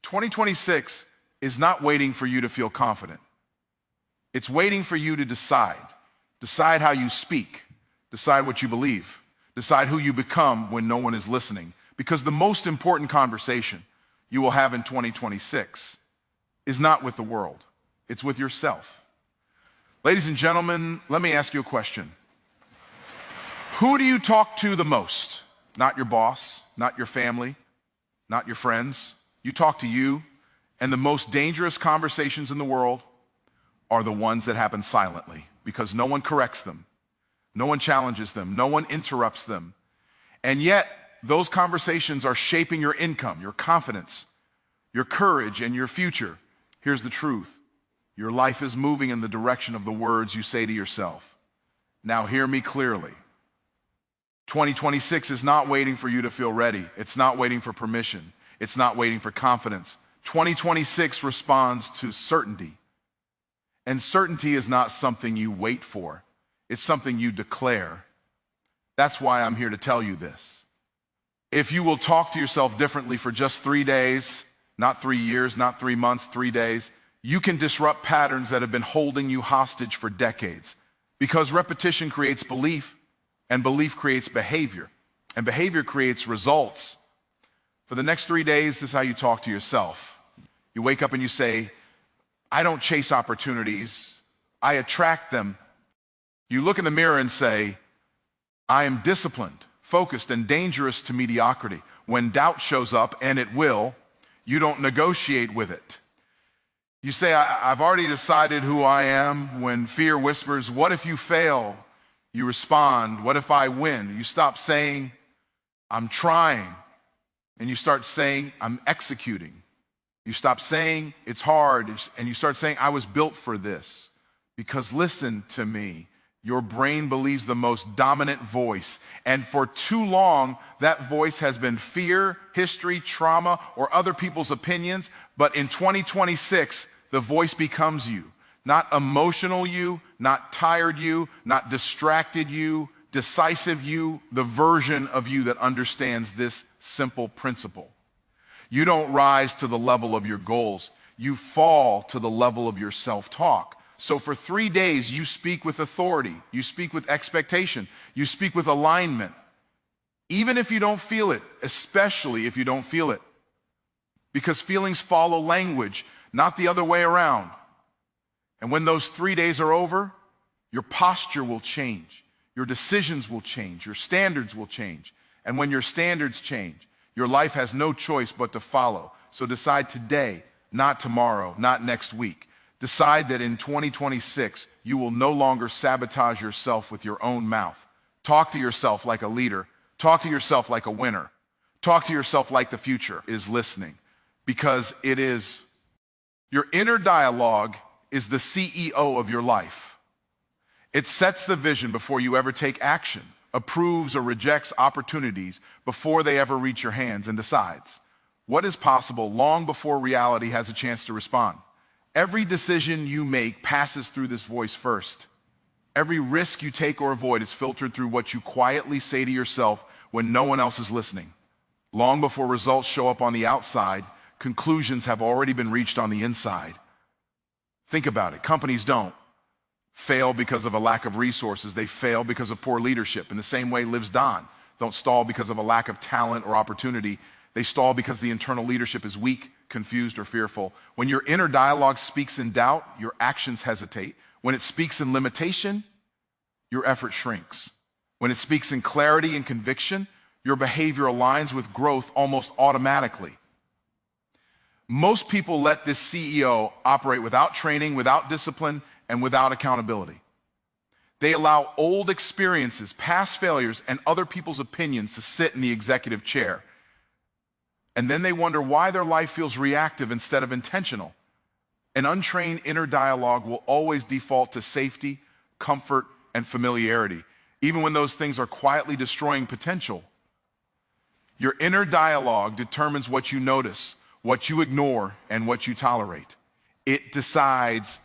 2026 is not waiting for you to feel confident. It's waiting for you to decide. Decide how you speak. Decide what you believe. Decide who you become when no one is listening. Because the most important conversation you will have in 2026 is not with the world. It's with yourself. Ladies and gentlemen, let me ask you a question. Who do you talk to the most? Not your boss, not your family, not your friends. You talk to you, and the most dangerous conversations in the world are the ones that happen silently, because no one corrects them, no one challenges them, no one interrupts them. And yet, those conversations are shaping your income, your confidence, your courage, and your future. Here's the truth. Your life is moving in the direction of the words you say to yourself. Now hear me clearly. 2026 is not waiting for you to feel ready. It's not waiting for permission. It's not waiting for confidence. 2026 responds to certainty. And certainty is not something you wait for. It's something you declare. That's why I'm here to tell you this. If you will talk to yourself differently for just 3 days, not 3 years, not 3 months, 3 days, you can disrupt patterns that have been holding you hostage for decades. Because repetition creates belief, and belief creates behavior, and behavior creates results. For the next 3 days, this is how you talk to yourself. You wake up and you say, I don't chase opportunities, I attract them. You look in the mirror and say, I am disciplined, focused, and dangerous to mediocrity. When doubt shows up, and it will, you don't negotiate with it. You say, I've already decided who I am. When fear whispers, what if you fail? You respond, what if I win? You stop saying, I'm trying, and you start saying, I'm executing. You stop saying, it's hard, and you start saying, I was built for this. Because listen to me, your brain believes the most dominant voice, and for too long, that voice has been fear, history, trauma, or other people's opinions, but in 2026, the voice becomes you. Not emotional you, not tired you, not distracted you, decisive you, the version of you that understands this simple principle. You don't rise to the level of your goals. You fall to the level of your self-talk. So for 3 days, you speak with authority. You speak with expectation. You speak with alignment. Even if you don't feel it, especially if you don't feel it. Because feelings follow language, not the other way around. And when those 3 days are over, your posture will change. Your decisions will change. Your standards will change. And when your standards change, your life has no choice but to follow. So decide today, not tomorrow, not next week. Decide that in 2026, you will no longer sabotage yourself with your own mouth. Talk to yourself like a leader. Talk to yourself like a winner. Talk to yourself like the future is listening. Because it is. Your inner dialogue is the CEO of your life. It sets the vision before you ever take action, approves or rejects opportunities before they ever reach your hands, and decides what is possible long before reality has a chance to respond. Every decision you make passes through this voice first. Every risk you take or avoid is filtered through what you quietly say to yourself when no one else is listening. Long before results show up on the outside, conclusions have already been reached on the inside. Think about it. Companies don't fail because of a lack of resources. They fail because of poor leadership. In the same way, lives don't stall because of a lack of talent or opportunity. They stall because the internal leadership is weak, confused, or fearful. When your inner dialogue speaks in doubt, your actions hesitate. When it speaks in limitation, your effort shrinks. When it speaks in clarity and conviction, your behavior aligns with growth almost automatically. Most people let this CEO operate without training, without discipline, and without accountability. They allow old experiences, past failures, and other people's opinions to sit in the executive chair. And then they wonder why their life feels reactive instead of intentional. An untrained inner dialogue will always default to safety, comfort, and familiarity, even when those things are quietly destroying potential. Your inner dialogue determines what you notice, what you ignore, and what you tolerate. It decides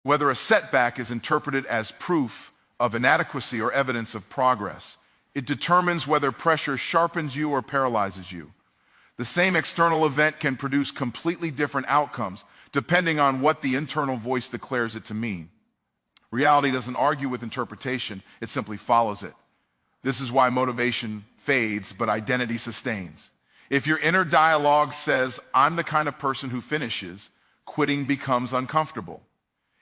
whether a setback is interpreted as proof of inadequacy or evidence of progress. It determines whether pressure sharpens you or paralyzes you. The same external event can produce completely different outcomes depending on what the internal voice declares it to mean. Reality doesn't argue with interpretation, it simply follows it. This is why motivation fades, but identity sustains. If your inner dialogue says, "I'm the kind of person who finishes," quitting becomes uncomfortable.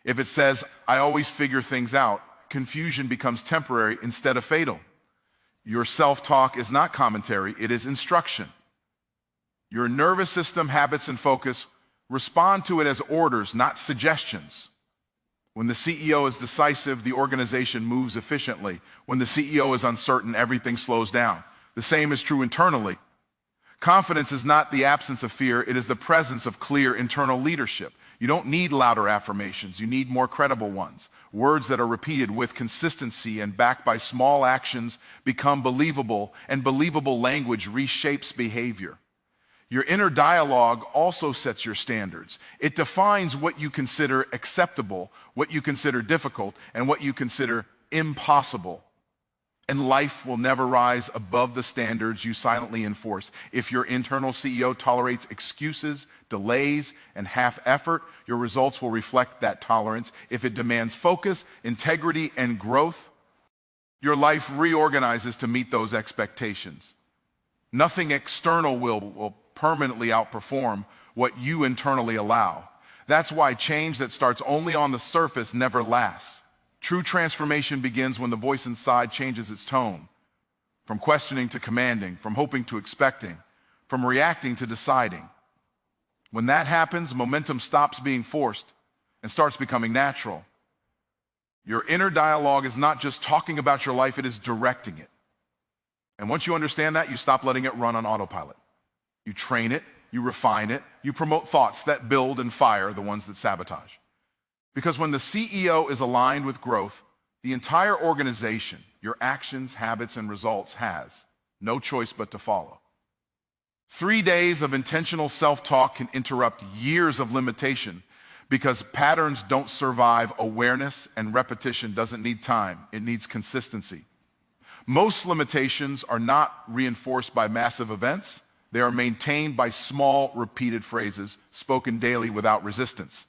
If it says, "I always figure things out," confusion becomes temporary instead of fatal. Your self-talk is not commentary, it is instruction. Your nervous system, habits, and focus respond to it as orders, not suggestions. When the CEO is decisive, the organization moves efficiently. When the CEO is uncertain, everything slows down. The same is true internally. Confidence is not the absence of fear, it is the presence of clear internal leadership. You don't need louder affirmations, you need more credible ones. Words that are repeated with consistency and backed by small actions become believable, and believable language reshapes behavior. Your inner dialogue also sets your standards. It defines what you consider acceptable, what you consider difficult, and what you consider impossible. And life will never rise above the standards you silently enforce. If your internal CEO tolerates excuses, delays, and half effort, your results will reflect that tolerance. If it demands focus, integrity, and growth, your life reorganizes to meet those expectations. Nothing external will permanently outperform what you internally allow. That's why change that starts only on the surface never lasts. True transformation begins when the voice inside changes its tone, from questioning to commanding, from hoping to expecting, from reacting to deciding. When that happens, momentum stops being forced and starts becoming natural. Your inner dialogue is not just talking about your life, it is directing it. And once you understand that, you stop letting it run on autopilot. You train it, you refine it, you promote thoughts that build and fire the ones that sabotage. Because when the CEO is aligned with growth, the entire organization, your actions, habits, and results has no choice but to follow. 3 days of intentional self-talk can interrupt years of limitation because patterns don't survive awareness and repetition doesn't need time, it needs consistency. Most limitations are not reinforced by massive events, they are maintained by small, repeated phrases spoken daily without resistance.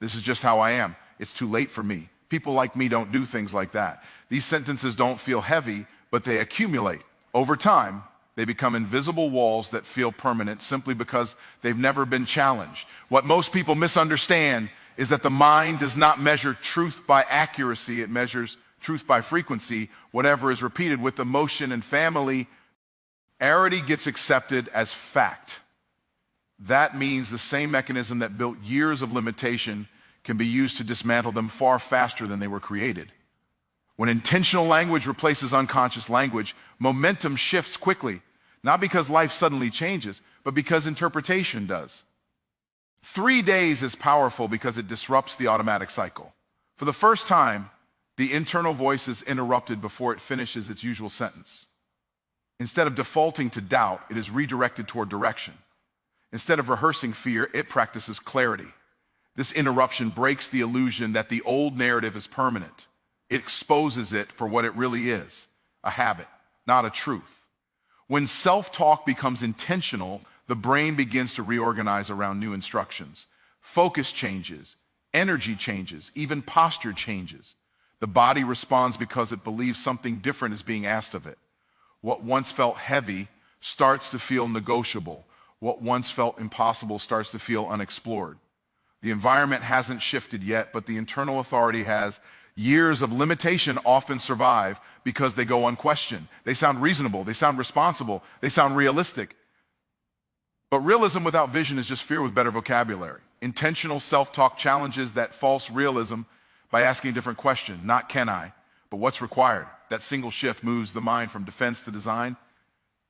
This is just how I am. It's too late for me. People like me don't do things like that. These sentences don't feel heavy, but they accumulate. Over time, they become invisible walls that feel permanent simply because they've never been challenged. What most people misunderstand is that the mind does not measure truth by accuracy, it measures truth by frequency. Whatever is repeated with emotion and familiarity gets accepted as fact. That means the same mechanism that built years of limitation can be used to dismantle them far faster than they were created. When intentional language replaces unconscious language, momentum shifts quickly, not because life suddenly changes, but because interpretation does. 3 days is powerful because it disrupts the automatic cycle. For the first time, the internal voice is interrupted before it finishes its usual sentence. Instead of defaulting to doubt, it is redirected toward direction. Instead of rehearsing fear, it practices clarity. This interruption breaks the illusion that the old narrative is permanent. It exposes it for what it really is, a habit, not a truth. When self-talk becomes intentional, the brain begins to reorganize around new instructions. Focus changes, energy changes, even posture changes. The body responds because it believes something different is being asked of it. What once felt heavy starts to feel negotiable. What once felt impossible starts to feel unexplored. The environment hasn't shifted yet, but the internal authority has. Years of limitation often survive because they go unquestioned. They sound reasonable, they sound responsible, they sound realistic. But realism without vision is just fear with better vocabulary. Intentional self-talk challenges that false realism by asking a different question, not can I, but what's required. That single shift moves the mind from defense to design.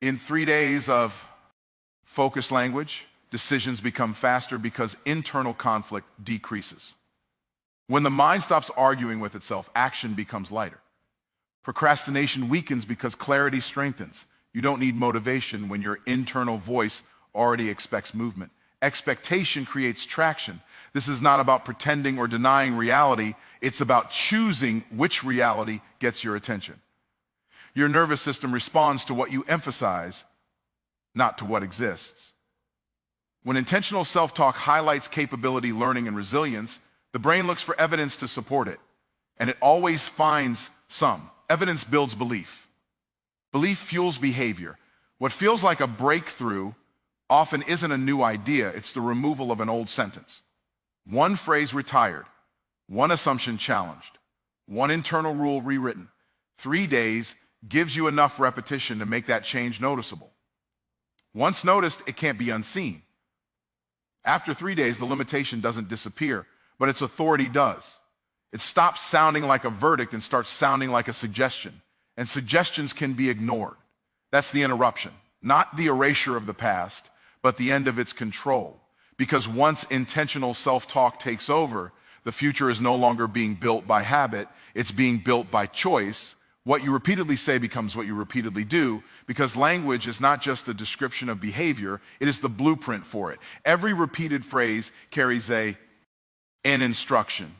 In 3 days of focused language, decisions become faster because internal conflict decreases. When the mind stops arguing with itself, action becomes lighter. Procrastination weakens because clarity strengthens. You don't need motivation when your internal voice already expects movement. Expectation creates traction. This is not about pretending or denying reality. It's about choosing which reality gets your attention. Your nervous system responds to what you emphasize, not to what exists. When intentional self-talk highlights capability, learning, and resilience, the brain looks for evidence to support it, and it always finds some. Evidence builds belief. Belief fuels behavior. What feels like a breakthrough often isn't a new idea, it's the removal of an old sentence. One phrase retired, one assumption challenged, one internal rule rewritten. 3 days gives you enough repetition to make that change noticeable. Once noticed, it can't be unseen. After 3 days, the limitation doesn't disappear, but its authority does. It stops sounding like a verdict and starts sounding like a suggestion. And suggestions can be ignored. That's the interruption, not the erasure of the past, but the end of its control. Because once intentional self-talk takes over, the future is no longer being built by habit, it's being built by choice. What you repeatedly say becomes what you repeatedly do, because language is not just a description of behavior, it is the blueprint for it. Every repeated phrase carries an instruction,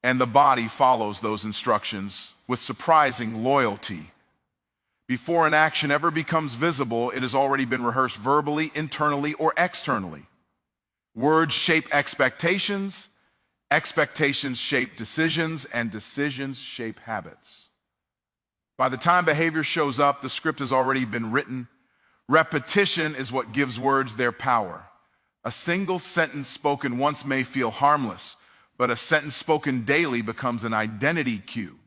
and the body follows those instructions with surprising loyalty. Before an action ever becomes visible, it has already been rehearsed verbally, internally, or externally. Words shape expectations, expectations shape decisions, and decisions shape habits. By the time behavior shows up, the script has already been written. Repetition is what gives words their power. A single sentence spoken once may feel harmless, but a sentence spoken daily becomes an identity cue.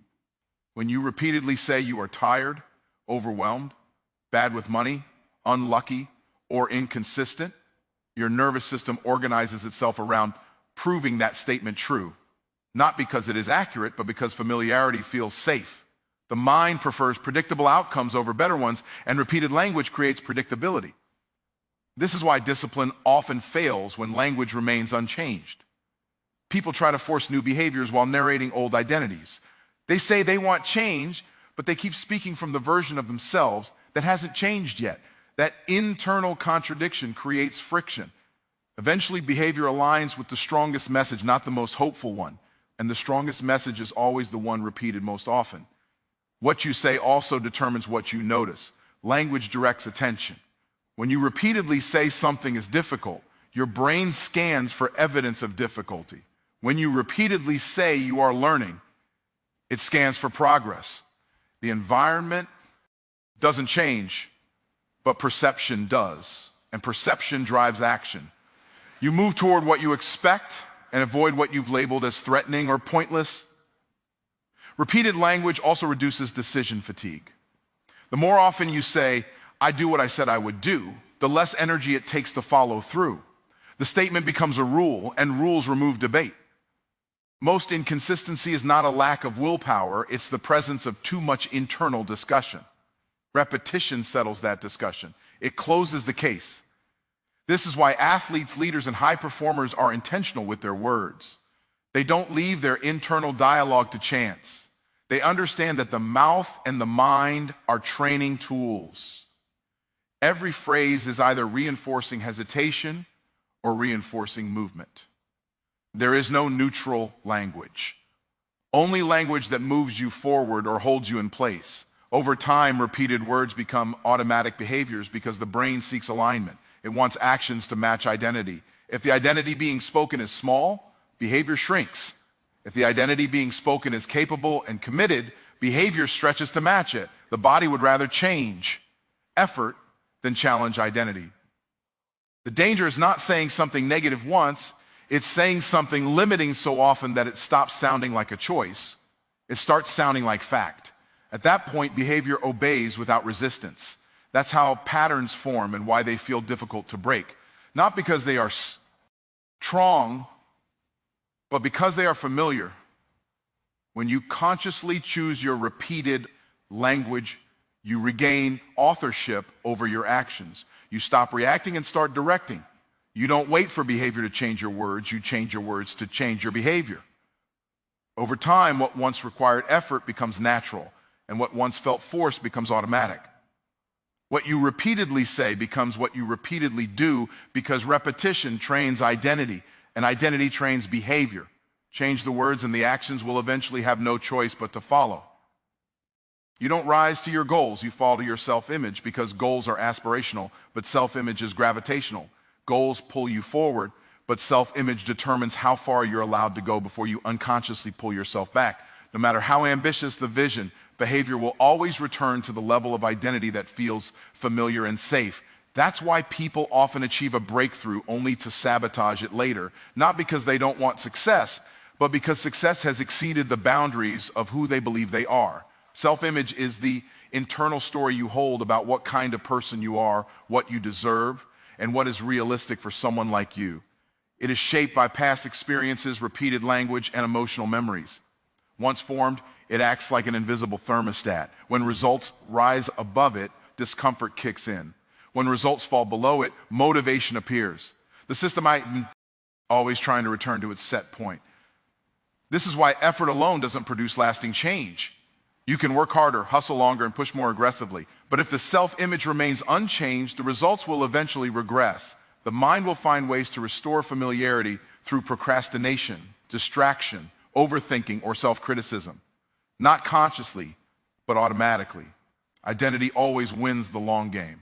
When you repeatedly say you are tired, overwhelmed, bad with money, unlucky, or inconsistent, your nervous system organizes itself around proving that statement true, not because it is accurate, but because familiarity feels safe. The mind prefers predictable outcomes over better ones, and repeated language creates predictability. This is why discipline often fails when language remains unchanged. People try to force new behaviors while narrating old identities. They say they want change, but they keep speaking from the version of themselves that hasn't changed yet. That internal contradiction creates friction. Eventually, behavior aligns with the strongest message, not the most hopeful one. And the strongest message is always the one repeated most often. What you say also determines what you notice. Language directs attention. When you repeatedly say something is difficult, your brain scans for evidence of difficulty. When you repeatedly say you are learning, it scans for progress. The environment doesn't change, but perception does. And perception drives action. You move toward what you expect and avoid what you've labeled as threatening or pointless. Repeated language also reduces decision fatigue. The more often you say, I do what I said I would do, the less energy it takes to follow through. The statement becomes a rule, and rules remove debate. Most inconsistency is not a lack of willpower, it's the presence of too much internal discussion. Repetition settles that discussion. It closes the case. This is why athletes, leaders, and high performers are intentional with their words. They don't leave their internal dialogue to chance. They understand that the mouth and the mind are training tools. Every phrase is either reinforcing hesitation or reinforcing movement. There is no neutral language. Only language that moves you forward or holds you in place. Over time, repeated words become automatic behaviors because the brain seeks alignment. It wants actions to match identity. If the identity being spoken is small, behavior shrinks. If the identity being spoken is capable and committed, behavior stretches to match it. The body would rather change effort than challenge identity. The danger is not saying something negative once, it's saying something limiting so often that it stops sounding like a choice. It starts sounding like fact. At that point, behavior obeys without resistance. That's how patterns form and why they feel difficult to break. Not because they are strong, but because they are familiar. When you consciously choose your repeated language, you regain authorship over your actions. You stop reacting and start directing. You don't wait for behavior to change your words, you change your words to change your behavior. Over time, what once required effort becomes natural, and what once felt forced becomes automatic. What you repeatedly say becomes what you repeatedly do, because repetition trains identity, and identity trains behavior. Change the words and the actions will eventually have no choice but to follow. You don't rise to your goals, you fall to your self-image, because goals are aspirational, but self-image is gravitational. Goals pull you forward, but self-image determines how far you're allowed to go before you unconsciously pull yourself back. No matter how ambitious the vision, behavior will always return to the level of identity that feels familiar and safe. That's why people often achieve a breakthrough only to sabotage it later, not because they don't want success, but because success has exceeded the boundaries of who they believe they are. Self-image is the internal story you hold about what kind of person you are, what you deserve, and what is realistic for someone like you. It is shaped by past experiences, repeated language, and emotional memories. Once formed, it acts like an invisible thermostat. When results rise above it, discomfort kicks in. When results fall below it, motivation appears. The system always trying to return to its set point. This is why effort alone doesn't produce lasting change. You can work harder, hustle longer, and push more aggressively. But if the self-image remains unchanged, the results will eventually regress. The mind will find ways to restore familiarity through procrastination, distraction, overthinking, or self-criticism. Not consciously, but automatically. Identity always wins the long game.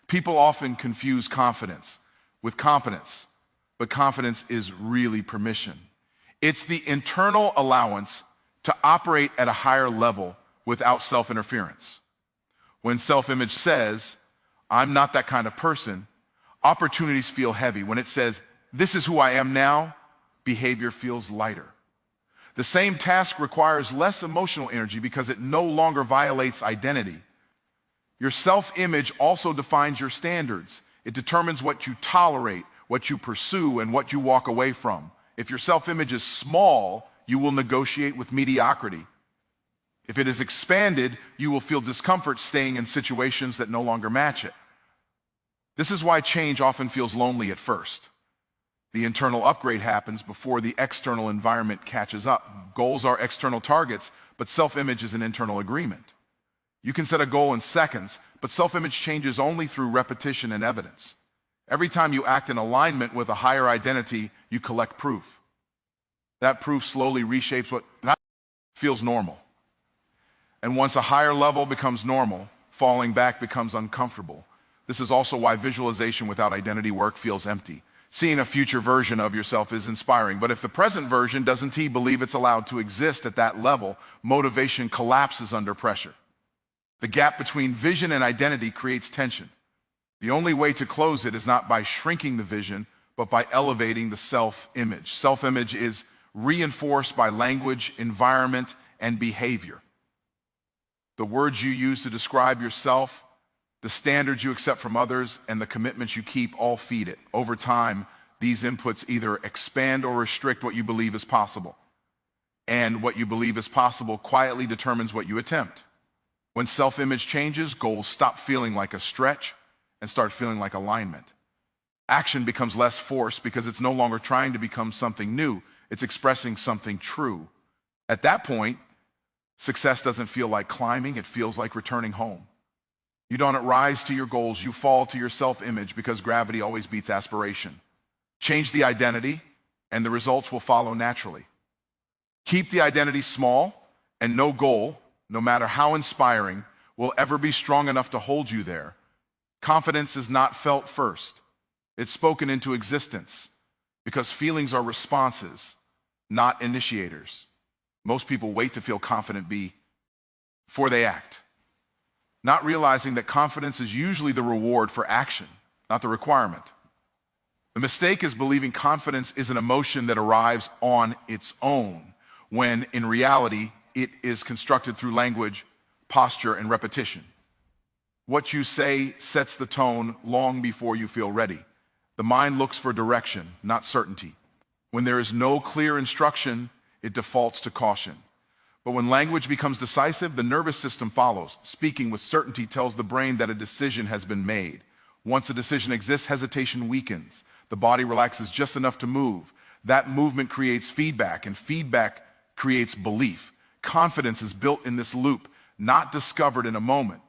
People often confuse confidence with competence, but confidence is really permission. It's the internal allowance to operate at a higher level without self-interference. When self-image says, I'm not that kind of person, opportunities feel heavy. When it says, this is who I am now, behavior feels lighter. The same task requires less emotional energy because it no longer violates identity. Your self-image also defines your standards. It determines what you tolerate, what you pursue, and what you walk away from. If your self-image is small, you will negotiate with mediocrity. If it is expanded, you will feel discomfort staying in situations that no longer match it. This is why change often feels lonely at first. The internal upgrade happens before the external environment catches up. Goals are external targets, but self-image is an internal agreement. You can set a goal in seconds, but self-image changes only through repetition and evidence. Every time you act in alignment with a higher identity, you collect proof. That proof slowly reshapes what feels normal. And once a higher level becomes normal, falling back becomes uncomfortable. This is also why visualization without identity work feels empty. Seeing a future version of yourself is inspiring, but if the present version doesn't believe it's allowed to exist at that level, motivation collapses under pressure. The gap between vision and identity creates tension. The only way to close it is not by shrinking the vision, but by elevating the self-image. Self-image is reinforced by language, environment, and behavior. The words you use to describe yourself, the standards you accept from others, and the commitments you keep all feed it. Over time, these inputs either expand or restrict what you believe is possible. And what you believe is possible quietly determines what you attempt. When self-image changes, goals stop feeling like a stretch and start feeling like alignment. Action becomes less forced because it's no longer trying to become something new. It's expressing something true. At that point, success doesn't feel like climbing, it feels like returning home. You don't rise to your goals, you fall to your self-image because gravity always beats aspiration. Change the identity, and the results will follow naturally. Keep the identity small, and no goal, no matter how inspiring, will ever be strong enough to hold you there. Confidence is not felt first. It's spoken into existence because feelings are responses, not initiators. Most people wait to feel confident before they act, not realizing that confidence is usually the reward for action, not the requirement. The mistake is believing confidence is an emotion that arrives on its own, when in reality, it is constructed through language, posture, and repetition. What you say sets the tone long before you feel ready. The mind looks for direction, not certainty. When there is no clear instruction, it defaults to caution. But when language becomes decisive, the nervous system follows. Speaking with certainty tells the brain that a decision has been made. Once a decision exists, hesitation weakens. The body relaxes just enough to move. That movement creates feedback, and feedback creates belief. Confidence is built in this loop, not discovered in a moment.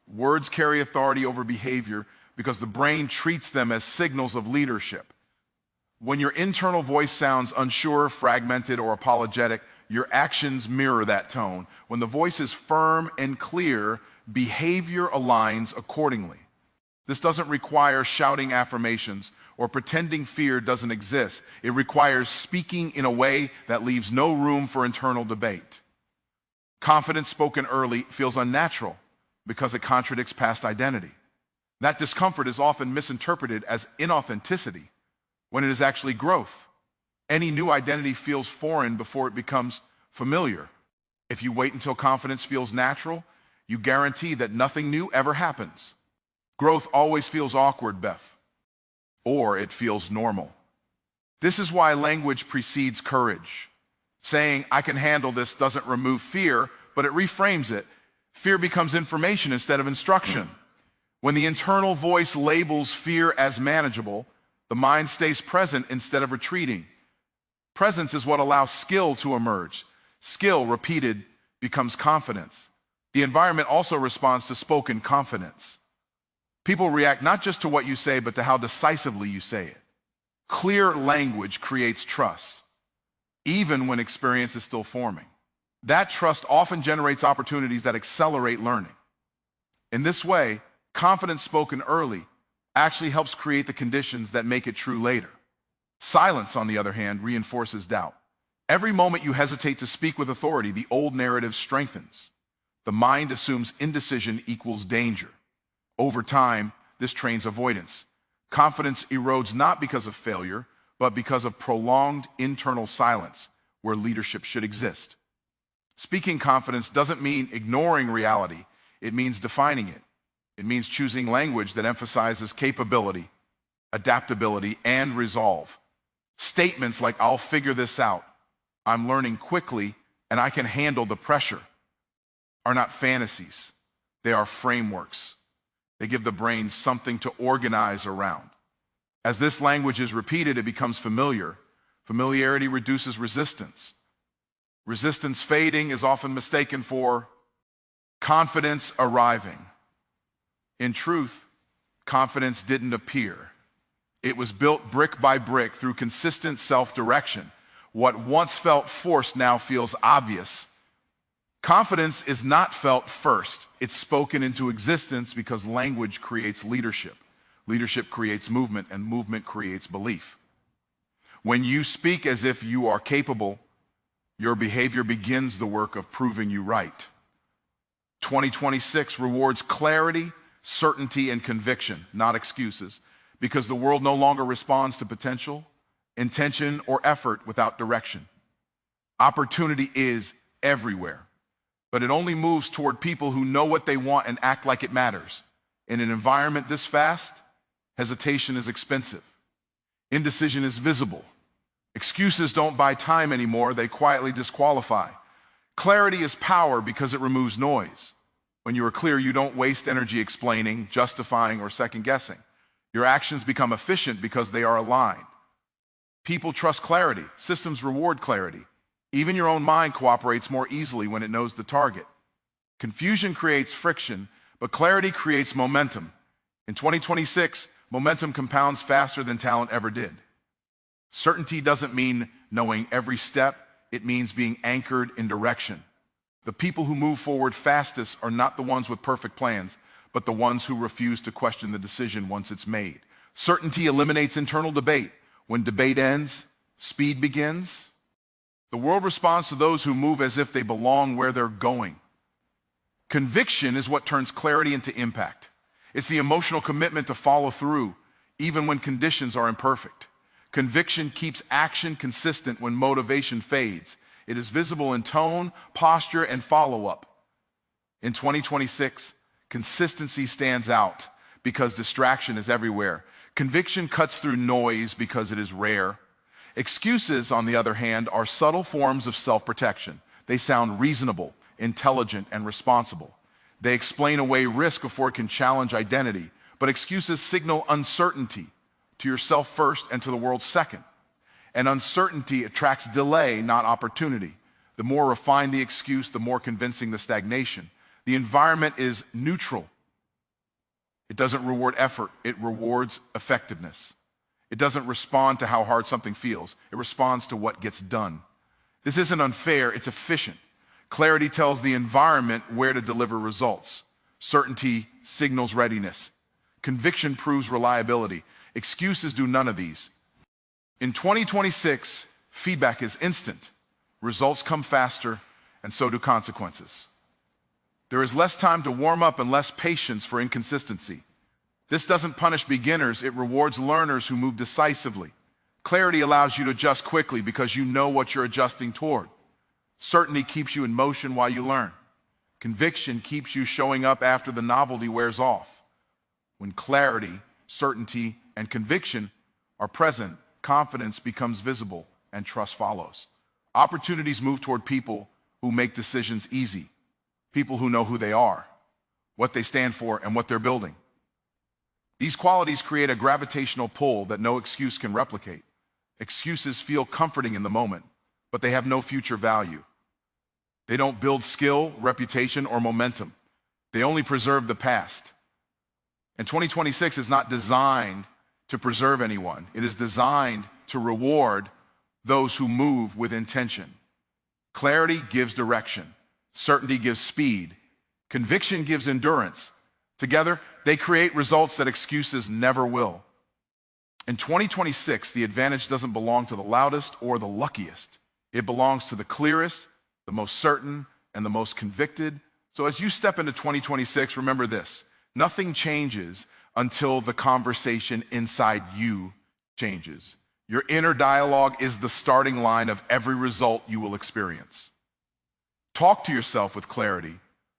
Words carry authority over behavior because the brain treats them as signals of leadership. When your internal voice sounds unsure, fragmented, or apologetic, your actions mirror that tone. When the voice is firm and clear, behavior aligns accordingly. This doesn't require shouting affirmations or pretending fear doesn't exist. It requires speaking in a way that leaves no room for internal debate. Confidence spoken early feels unnatural because it contradicts past identity. That discomfort is often misinterpreted as inauthenticity when it is actually growth. Any new identity feels foreign before it becomes familiar. If you wait until confidence feels natural, you guarantee that nothing new ever happens. Growth always feels awkward, Beth, or it feels normal. This is why language precedes courage. Saying, "I can handle this," doesn't remove fear, but it reframes it. Fear becomes information instead of instruction. When the internal voice labels fear as manageable, the mind stays present instead of retreating. Presence is what allows skill to emerge. Skill, repeated, becomes confidence. The environment also responds to spoken confidence. People react not just to what you say, but to how decisively you say it. Clear language creates trust, even when experience is still forming. That trust often generates opportunities that accelerate learning. In this way, confidence spoken early actually helps create the conditions that make it true later. Silence, on the other hand, reinforces doubt. Every moment you hesitate to speak with authority, the old narrative strengthens. The mind assumes indecision equals danger. Over time, this trains avoidance. Confidence erodes not because of failure, but because of prolonged internal silence where leadership should exist. Speaking confidence doesn't mean ignoring reality. It means defining it. It means choosing language that emphasizes capability, adaptability, and resolve. Statements like, "I'll figure this out," "I'm learning quickly," and "I can handle the pressure," are not fantasies. They are frameworks. They give the brain something to organize around. As this language is repeated, it becomes familiar. Familiarity reduces resistance. Resistance fading is often mistaken for confidence arriving. In truth, confidence didn't appear. It was built brick by brick through consistent self-direction. What once felt forced now feels obvious. Confidence is not felt first. It's spoken into existence because language creates leadership. Leadership creates movement, and movement creates belief. When you speak as if you are capable, your behavior begins the work of proving you right. 2026 rewards clarity, certainty, and conviction, not excuses, because the world no longer responds to potential, intention, or effort without direction. Opportunity is everywhere, but it only moves toward people who know what they want and act like it matters. In an environment this fast, hesitation is expensive. Indecision is visible. Excuses don't buy time anymore, they quietly disqualify. Clarity is power because it removes noise. When you are clear, you don't waste energy explaining, justifying, or second-guessing. Your actions become efficient because they are aligned. People trust clarity. Systems reward clarity. Even your own mind cooperates more easily when it knows the target. Confusion creates friction, but clarity creates momentum. In 2026, momentum compounds faster than talent ever did. Certainty doesn't mean knowing every step. It means being anchored in direction. The people who move forward fastest are not the ones with perfect plans, but the ones who refuse to question the decision once it's made. Certainty eliminates internal debate. When debate ends, speed begins. The world responds to those who move as if they belong where they're going. Conviction is what turns clarity into impact. It's the emotional commitment to follow through, even when conditions are imperfect. Conviction keeps action consistent when motivation fades. It is visible in tone, posture, and follow-up. In 2026, consistency stands out because distraction is everywhere. Conviction cuts through noise because it is rare. Excuses, on the other hand, are subtle forms of self-protection. They sound reasonable, intelligent, and responsible. They explain away risk before it can challenge identity, but excuses signal uncertainty to yourself first and to the world second. And uncertainty attracts delay, not opportunity. The more refined the excuse, the more convincing the stagnation. The environment is neutral. It doesn't reward effort, it rewards effectiveness. It doesn't respond to how hard something feels. It responds to what gets done. This isn't unfair, it's efficient. Clarity tells the environment where to deliver results. Certainty signals readiness. Conviction proves reliability. Excuses do none of these. In 2026, feedback is instant. Results come faster, and so do consequences. There is less time to warm up and less patience for inconsistency. This doesn't punish beginners, it rewards learners who move decisively. Clarity allows you to adjust quickly because you know what you're adjusting toward. Certainty keeps you in motion while you learn. Conviction keeps you showing up after the novelty wears off. When clarity, certainty, and conviction are present, confidence becomes visible and trust follows. Opportunities move toward people who make decisions easy, people who know who they are, what they stand for, and what they're building. These qualities create a gravitational pull that no excuse can replicate. Excuses feel comforting in the moment, but they have no future value. They don't build skill, reputation, or momentum. They only preserve the past. And 2026 is not designed to preserve anyone. It is designed to reward those who move with intention. Clarity gives direction. Certainty gives speed. Conviction gives endurance. Together, they create results that excuses never will. In 2026, the advantage doesn't belong to the loudest or the luckiest. It belongs to the clearest, the most certain, and the most convicted. So as you step into 2026, remember this: nothing changes until the conversation inside you changes. Your inner dialogue is the starting line of every result you will experience. Talk to yourself with clarity,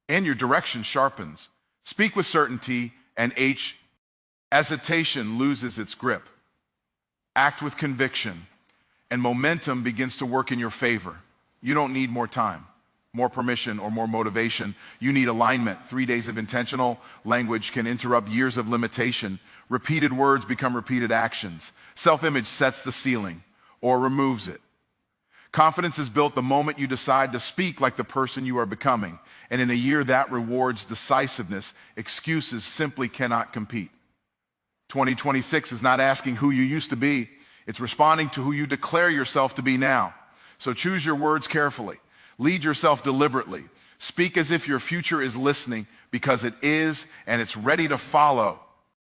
and your direction sharpens. Speak with certainty, and hesitation loses its grip. Act with conviction, and momentum begins to work in your favor. You don't need more time, more permission, or more motivation. You need alignment. 3 days of intentional language can interrupt years of limitation. Repeated words become repeated actions. Self-image sets the ceiling or removes it. Confidence is built the moment you decide to speak like the person you are becoming. And in a year that rewards decisiveness, excuses simply cannot compete. 2026 is not asking who you used to be. It's responding to who you declare yourself to be now. So choose your words carefully. Lead yourself deliberately. Speak as if your future is listening, because it is, and it's ready to follow.